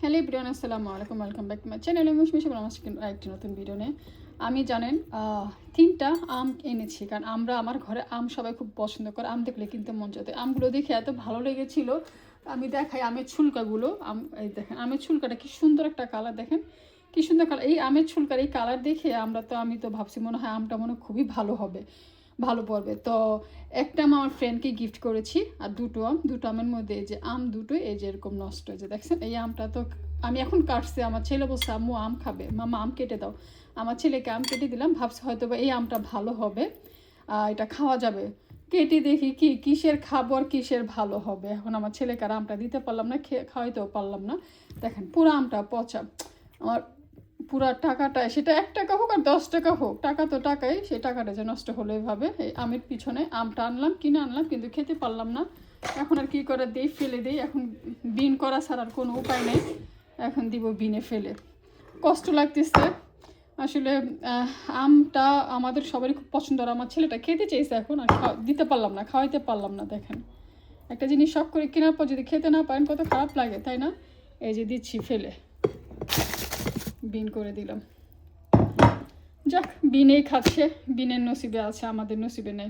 Hello everyone, আসসালামু আলাইকুম, welcome back to my channel. আমি মিশমি একটি নতুন ভিডিও নিয়ে আমি জানেন 3টা আম এনেছি, কারণ আমার ঘরে আম সবাই খুব পছন্দ করে। আম দেখলে কিনতে মন চায়। আমগুলো দেখে এত ভালো লেগেছিল, আমি দেখাই আমের ছুলকাগুলো। এই দেখেন আমের ছুলকাটা কি সুন্দর একটা কালার, দেখেন কি সুন্দর কালার। এই আমের ছুলকার এই কালার দেখে আমি তো ভাবছি মনে হয় আমটা মনে খুবই ভালো হবে, ভালো পড়বে। তো একটা আম আমার ফ্রেন্ডকে গিফট করেছি, আর দুটো আমের মধ্যে এই যে আম দুটোই এই যে এরকম নষ্ট হয়েছে, দেখছেন। এই আমটা তো আমি এখন কাটছি, আমার ছেলে বলছে আম্মু আম খাবে, মামা আম কেটে দাও। আমার ছেলেকে আম কেটে দিলাম, ভাবছি হয়তো বা এই আমটা ভালো হবে, এটা খাওয়া যাবে। কেটে দেখি কিসের খাবো আর কিসের ভালো হবে। এখন আমার ছেলেকে আর আমটা দিতে পারলাম না, খাওয়াইতেও পারলাম না। দেখেন পুরো আমটা পচা। আমার পুরা টাকাটা, সেটা 1 টাকা হোক আর 10 টাকা হোক, টাকা তো টাকাই, সেই টাকাটা যে নষ্ট হলো এভাবে। এই আমের পিছনে আমটা কিনে আনলাম, কিন্তু খেতে পারলাম না। এখন আর কী করে দিই, ফেলে দিই। এখন বিন করা ছাড়ার কোনো উপায় নেই, এখন দিব বিনে ফেলে। কষ্ট লাগতেছে আসলে। আমটা আমাদের সবারই খুব পছন্দ, আর আমার ছেলেটা খেতে চেয়েছে, এখন আর দিতে পারলাম না, খাওয়াইতে পারলাম না। দেখেন একটা জিনিস শখ করে কেনার পর যদি খেতে না পারেন কত খারাপ লাগে, তাই না? এই যে দিচ্ছি ফেলে, বিন করে দিলাম। যাক, বিনেই খাচ্ছে, বিনের নসিবে আছে, আমাদের নসিবে নেই।